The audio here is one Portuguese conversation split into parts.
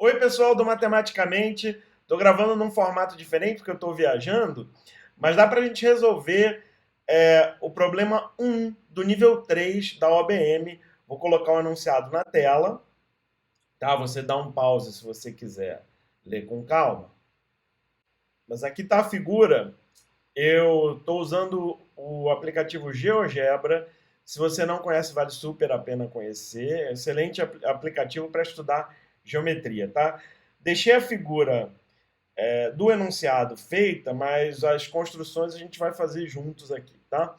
Oi, pessoal do Matematicamente. Estou gravando num formato diferente porque eu estou viajando, mas dá para a gente resolver o problema 1 do nível 3 da OBM. Vou colocar o enunciado na tela, tá? Você dá um pause se você quiser ler com calma. Mas aqui está a figura. Eu estou usando o aplicativo GeoGebra. Se você não conhece, vale super a pena conhecer. Excelente aplicativo para estudar geometria, tá? Deixei a figura do enunciado feita, mas as construções a gente vai fazer juntos aqui, tá?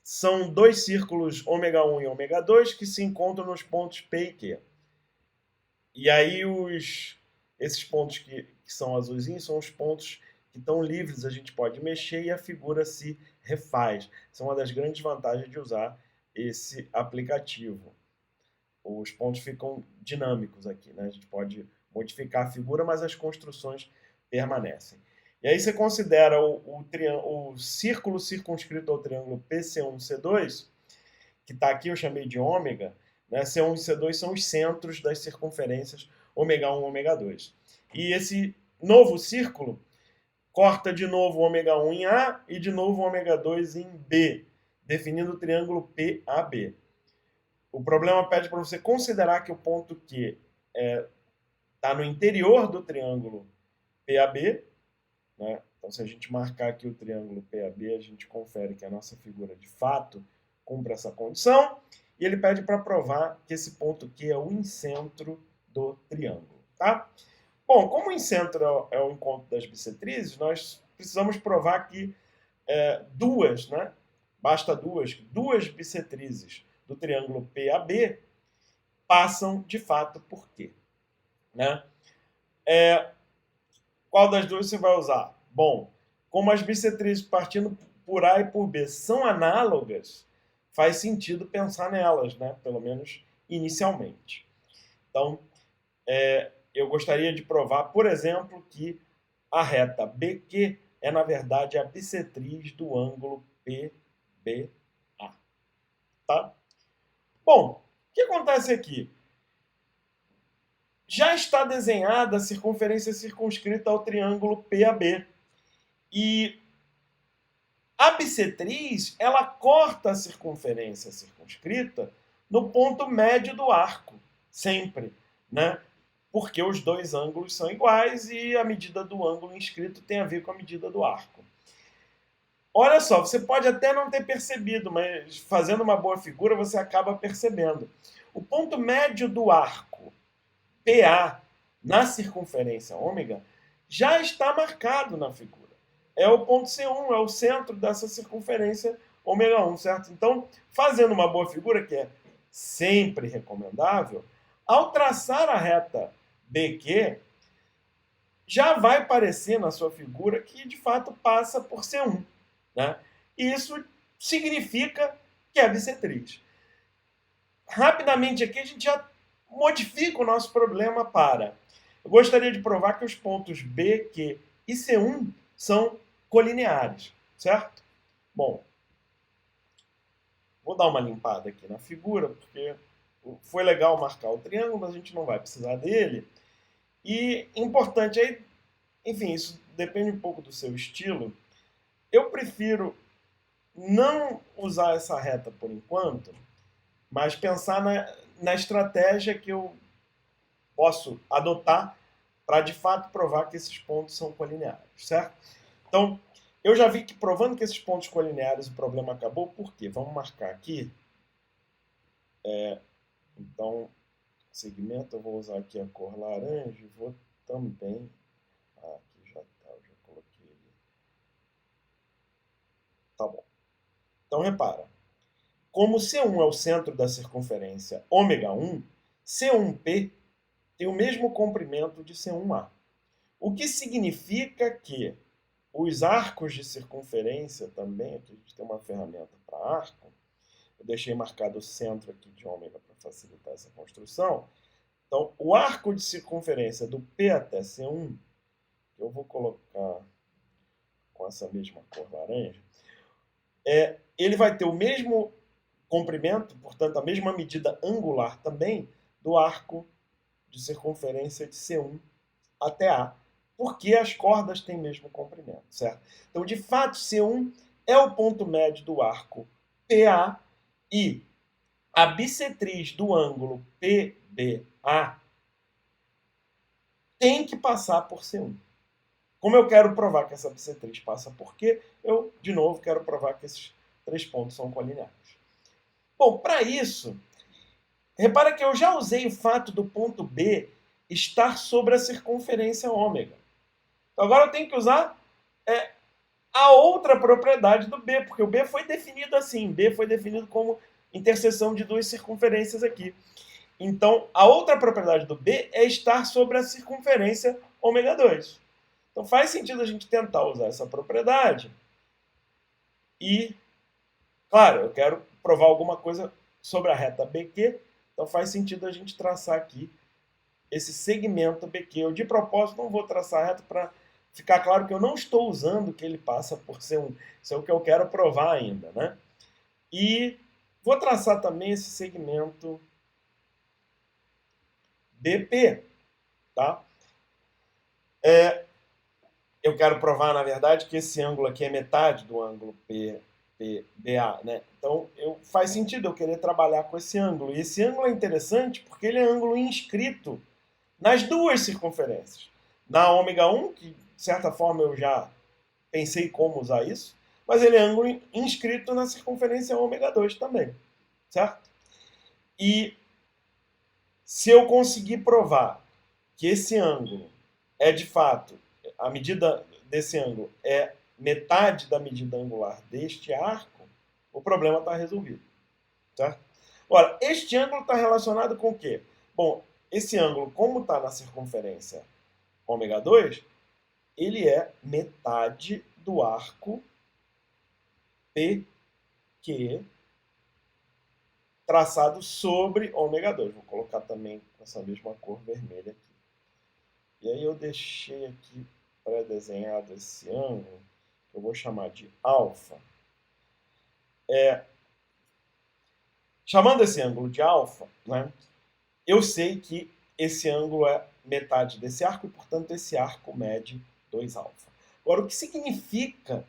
São dois círculos ômega 1 e ômega 2 que se encontram nos pontos P e Q. E aí esses pontos que são azulzinhos são os pontos que estão livres, a gente pode mexer e a figura se refaz. Essa é uma das grandes vantagens de usar esse aplicativo. Os pontos ficam dinâmicos aqui, né? A gente pode modificar a figura, mas as construções permanecem. E aí você considera o círculo circunscrito ao triângulo PCI-C2, que está aqui, eu chamei de ômega, né? C1 e C2 são os centros das circunferências ômega 1 e ômega 2. E esse novo círculo corta de novo o ômega 1 em A e de novo o ômega 2 em B, definindo o triângulo PAB. O problema pede para você considerar que o ponto Q está no interior do triângulo PAB, né? Então, se a gente marcar aqui o triângulo PAB, a gente confere que a nossa figura de fato cumpre essa condição. E ele pede para provar que esse ponto Q é o incentro do triângulo. Tá? Bom, como o incentro é o encontro das bissetrizes, nós precisamos provar que duas, né? Basta duas bissetrizes do triângulo PAB passam de fato por Q. Né? Qual das duas você vai usar? Bom, como as bissetrizes partindo por A e por B são análogas, faz sentido pensar nelas, né? Pelo menos inicialmente. Então, eu gostaria de provar, por exemplo, que a reta BQ é, na verdade, a bissetriz do ângulo PBA. Tá? Bom, o que acontece aqui? Já está desenhada a circunferência circunscrita ao triângulo PAB. E a bissetriz, ela corta a circunferência circunscrita no ponto médio do arco, sempre, né? Porque os dois ângulos são iguais e a medida do ângulo inscrito tem a ver com a medida do arco. Olha só, você pode até não ter percebido, mas fazendo uma boa figura você acaba percebendo. O ponto médio do arco PA na circunferência ômega já está marcado na figura. É o ponto C1, é o centro dessa circunferência ômega 1, certo? Então, fazendo uma boa figura, que é sempre recomendável, ao traçar a reta BQ, já vai parecer na sua figura que de fato passa por C1. Né? E isso significa que é bissetriz. Rapidamente aqui a gente já modifica o nosso problema para... Eu gostaria de provar que os pontos B, Q e C1 são colineares, certo? Bom, vou dar uma limpada aqui na figura, porque foi legal marcar o triângulo, mas a gente não vai precisar dele. E importante aí, enfim, isso depende um pouco do seu estilo. Eu prefiro não usar essa reta por enquanto, mas pensar na estratégia que eu posso adotar para de fato provar que esses pontos são colineares, certo? Então, eu já vi que provando que esses pontos colineares o problema acabou, por quê? Vamos marcar aqui. Então, segmento, eu vou usar aqui a cor laranja e vou também... aqui já está, eu já coloquei ele. Tá bom. Então, repara. Como C1 é o centro da circunferência ômega 1, C1P tem o mesmo comprimento de C1A. O que significa que os arcos de circunferência também, aqui a gente tem uma ferramenta para arco, eu deixei marcado o centro aqui de ômega para facilitar essa construção. Então, o arco de circunferência do P até C1, que eu vou colocar com essa mesma cor laranja, ele vai ter o mesmo comprimento, portanto, a mesma medida angular também do arco de circunferência de C1 até A, porque as cordas têm mesmo comprimento, certo? Então, de fato, C1 é o ponto médio do arco PA e a bissetriz do ângulo PBA tem que passar por C1. Como eu quero provar que essa bissetriz passa por Q, eu, de novo, quero provar que esses 3 pontos são colineares. Bom, para isso, repara que eu já usei o fato do ponto B estar sobre a circunferência ômega. Então, agora eu tenho que usar a outra propriedade do B, porque o B foi definido assim. B foi definido como interseção de duas circunferências aqui. Então, a outra propriedade do B é estar sobre a circunferência ômega 2. Então, faz sentido a gente tentar usar essa propriedade. E, claro, eu quero provar alguma coisa sobre a reta BQ. Então, faz sentido a gente traçar aqui esse segmento BQ. Eu, de propósito, não vou traçar a reta para ficar claro que eu não estou usando que ele passa por C1. Isso é o que eu quero provar ainda, né? E vou traçar também esse segmento BP, tá? Eu quero provar, na verdade, que esse ângulo aqui é metade do ângulo PBA, né? Então, faz sentido eu querer trabalhar com esse ângulo. E esse ângulo é interessante porque ele é ângulo inscrito nas duas circunferências. Na ômega 1, que de certa forma eu já pensei como usar isso, mas ele é ângulo inscrito na circunferência ômega 2 também, certo? E se eu conseguir provar que esse ângulo é de fato, a medida desse ângulo é metade da medida angular deste arco, o problema está resolvido, certo? Ora, este ângulo está relacionado com o quê? Bom, esse ângulo, como está na circunferência ômega 2, ele é metade do arco PQ traçado sobre ômega 2. Vou colocar também essa mesma cor vermelha aqui. E aí eu deixei aqui pré-desenhado esse ângulo, que eu vou chamar de alfa. Chamando esse ângulo de alfa, né, eu sei que esse ângulo é metade desse arco e, portanto, esse arco mede 2 alfa. Agora, o que significa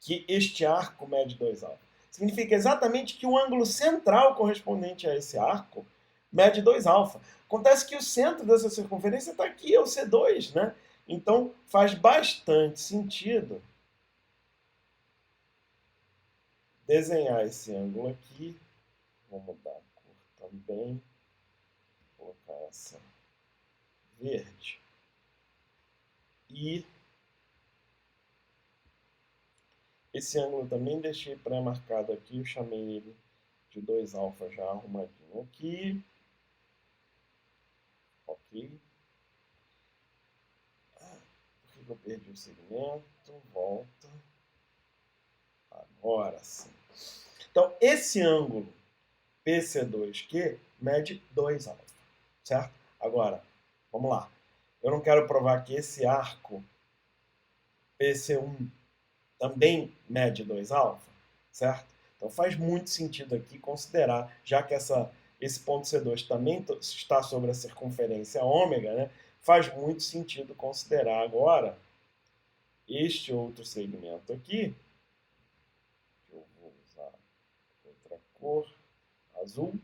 que este arco mede 2 alfa? Significa exatamente que o ângulo central correspondente a esse arco mede 2 alfa. Acontece que o centro dessa circunferência está aqui, é o C2, né? Então, faz bastante sentido desenhar esse ângulo aqui. Vou mudar a cor também. Vou colocar essa verde. E esse ângulo também deixei pré-marcado aqui. Eu chamei ele de 2 alfa já arrumadinho aqui. Ok. Por que eu perdi o segmento? Volta. Agora sim. Então, esse ângulo PC2Q mede 2 alfa, certo? Agora, vamos lá. Eu não quero provar que esse arco PC1 também mede 2 alfa, certo? Então faz muito sentido aqui considerar, já que esse ponto C2 também está sobre a circunferência ômega, né? Faz muito sentido considerar agora este outro segmento aqui. Eu vou usar outra cor, azul.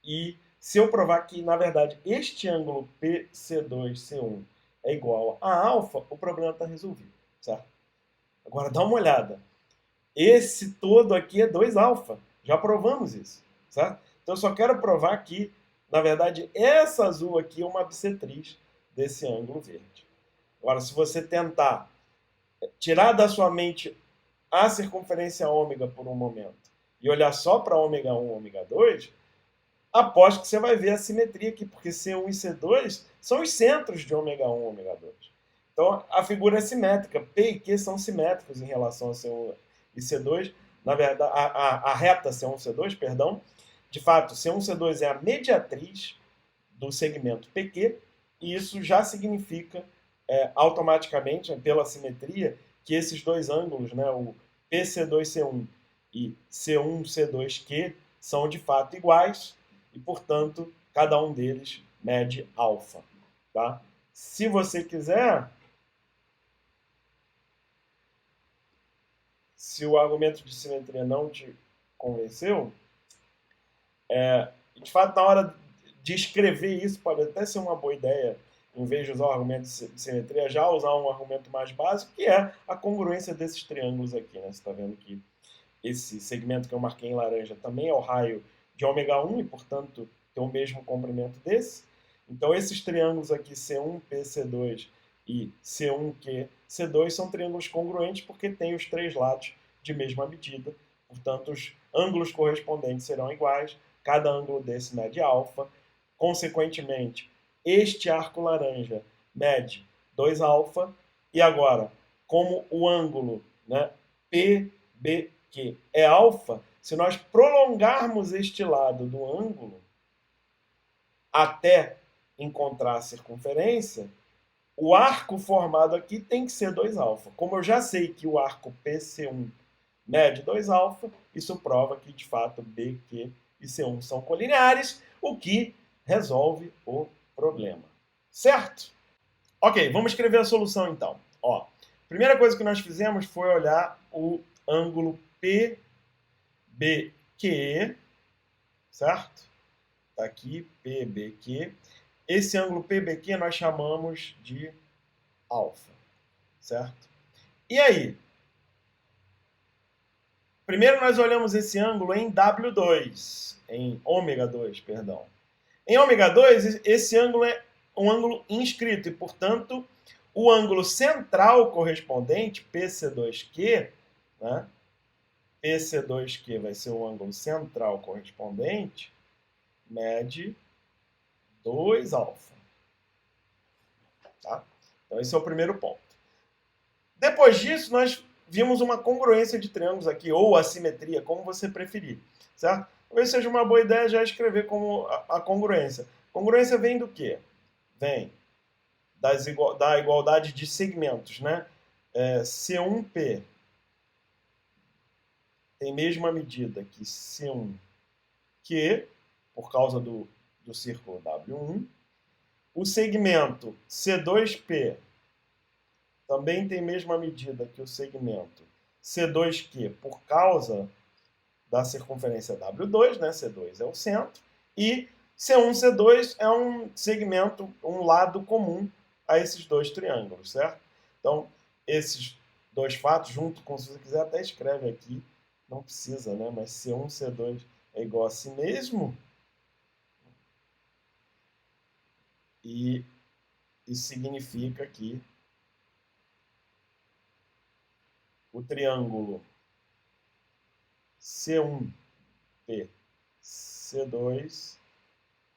E se eu provar que, na verdade, este ângulo PC2C1 é igual a alfa, o problema está resolvido, certo? Agora dá uma olhada. Esse todo aqui é 2 alfa. Já provamos isso, certo? Então eu só quero provar que, na verdade, essa azul aqui é uma bissetriz desse ângulo verde. Agora, se você tentar tirar da sua mente a circunferência ômega por um momento e olhar só para ômega 1 e ômega 2, aposto que você vai ver a simetria aqui, porque C1 e C2 são os centros de ômega 1 e ômega 2. Então, a figura é simétrica. P e Q são simétricos em relação a C1 e C2. Na verdade, a reta C1 e C2, perdão. De fato, C1 e C2 é a mediatriz do segmento PQ, e isso já significa automaticamente, pela simetria, que esses dois ângulos, né, o PC2C1 e C1C2Q, são de fato iguais, e, portanto, cada um deles mede alfa. Tá? Se você quiser, se o argumento de simetria não te convenceu, de fato, na hora de escrever isso, pode até ser uma boa ideia, em vez de usar o argumento de simetria, já usar um argumento mais básico, que é a congruência desses triângulos aqui. Né? Você está vendo que esse segmento que eu marquei em laranja também é o raio de ômega 1 e, portanto, tem o mesmo comprimento desse. Então, esses triângulos aqui, C1, P, C2 e C1, Q, C2, são triângulos congruentes porque têm os três lados de mesma medida. Portanto, os ângulos correspondentes serão iguais. Cada ângulo desse mede alfa. Consequentemente, este arco laranja mede 2 alfa. E agora, como o ângulo, né, PBQ é alfa, se nós prolongarmos este lado do ângulo até encontrar a circunferência, o arco formado aqui tem que ser 2 alfa. Como eu já sei que o arco PC1 mede 2 alfa, isso prova que, de fato, BQ e C1 são colineares, o que resolve o problema. Certo? Ok, vamos escrever a solução então. Ó, primeira coisa que nós fizemos foi olhar o ângulo PBQ, certo? Está aqui, PBQ. Esse ângulo PBQ nós chamamos de alfa, certo? E aí? Primeiro nós olhamos esse ângulo em W2, em ômega 2, perdão. Em ômega 2, esse ângulo é um ângulo inscrito e, portanto, o ângulo central correspondente, PC2Q, né? PC2Q vai ser o ângulo central correspondente, mede 2 alfa. Tá? Então, esse é o primeiro ponto. Depois disso, nós vimos uma congruência de triângulos aqui, ou assimetria, como você preferir. Certo? Talvez seja uma boa ideia já escrever como a congruência. Congruência vem do quê? Vem da igualdade de segmentos. Né? C1P tem mesma medida que C1Q, por causa do círculo W1. O segmento C2P também tem mesma medida que o segmento C2Q por causa da circunferência W2, né? C2 é o centro, e C1, C2 é um segmento, um lado comum a esses dois triângulos, certo? Então, esses dois fatos, junto com, se você quiser até escreve aqui, não precisa, né? Mas C1, C2 é igual a si mesmo, e isso significa que o triângulo C1P C2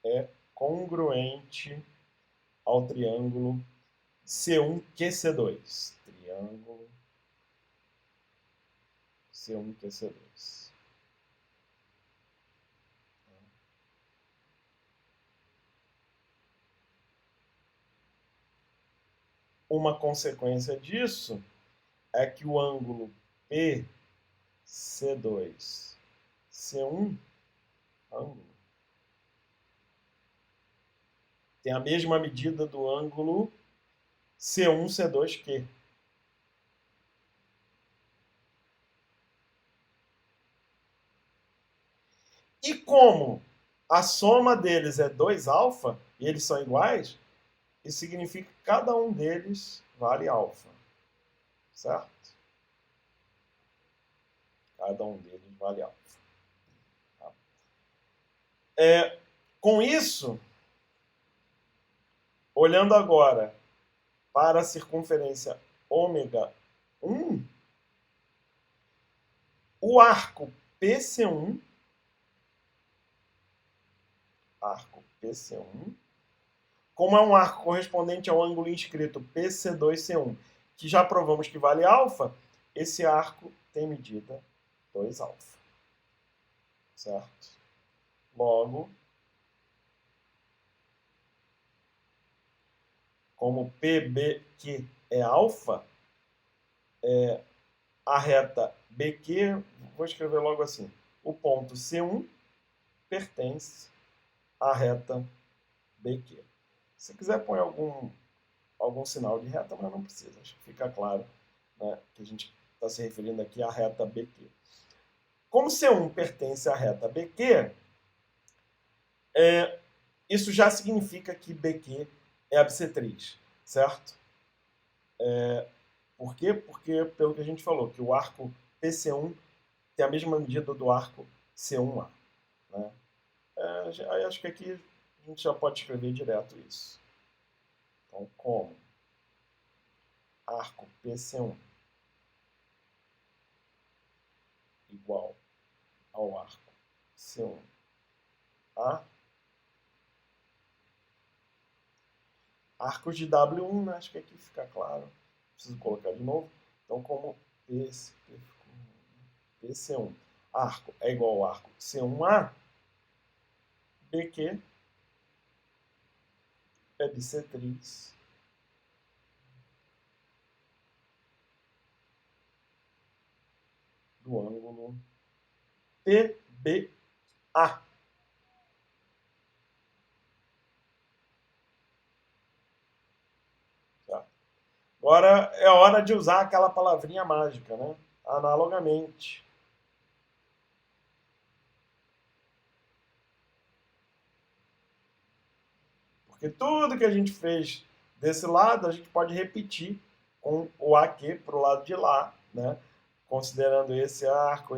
é congruente ao triângulo C1QC2. Triângulo C1QC2. Uma consequência disso é que o ângulo PC2 C1 ângulo tem a mesma medida do ângulo C1 C2Q. E como a soma deles é 2 alfa e eles são iguais, isso significa que cada um deles vale alfa. Certo? Cada um deles vale alfa. Tá? Com isso, olhando agora para a circunferência ômega 1, o arco PC1, como é um arco correspondente ao ângulo inscrito PC2C1, que já provamos que vale alfa, esse arco tem medida 2 alfa. Certo? Logo, como PBQ é alfa, a reta BQ, vou escrever logo assim, o ponto C1 pertence à reta BQ. Se quiser, põe algum sinal de reta, mas não precisa. Acho que fica claro, né, que a gente está se referindo aqui à reta BQ. Como C1 pertence à reta BQ, isso já significa que BQ é a bissetriz, certo? Por quê? Porque, pelo que a gente falou, que o arco PC1 tem a mesma medida do arco C1A. Né? Aí acho que aqui a gente já pode escrever direto isso. Então, como arco PC1 igual ao arco C1A, arcos de W1, né? Acho que aqui fica claro. Preciso colocar de novo. Então, como PC1 arco é igual ao arco C1A, BQ é bissetriz do ângulo TBA. Tá. Agora é hora de usar aquela palavrinha mágica, né? Analogamente. Porque tudo que a gente fez desse lado, a gente pode repetir com o aqui para o lado de lá, né? Considerando esse arco,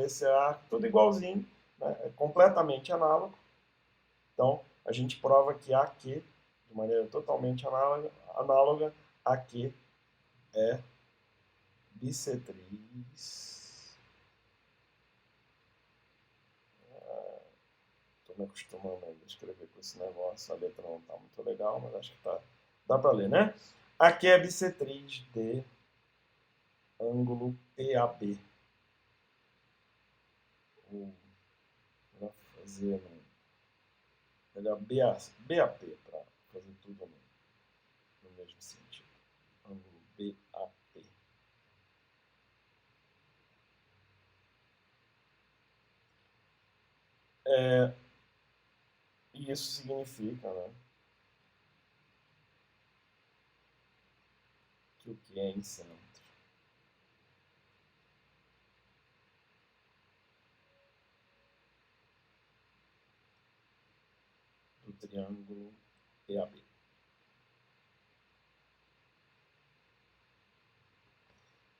tudo igualzinho, né? É completamente análogo. Então, a gente prova que aqui, de maneira totalmente análoga, aqui é bissetriz. Estou me acostumando a escrever com esse negócio, a letra não está muito legal, mas acho que dá para ler, né? Aqui é bissetriz de ângulo PAB. Vou fazer melhor BAP para fazer tudo no mesmo sentido. Ângulo BAP. E isso significa, né, que o que é em centro do triângulo PAB.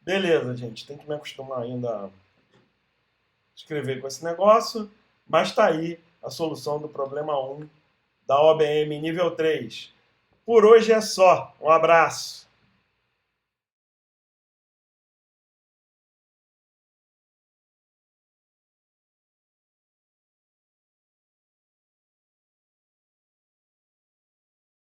Beleza, gente. Tem que me acostumar ainda a escrever com esse negócio, mas está aí a solução do problema 1 da OBM nível 3. Por hoje é só. Um abraço.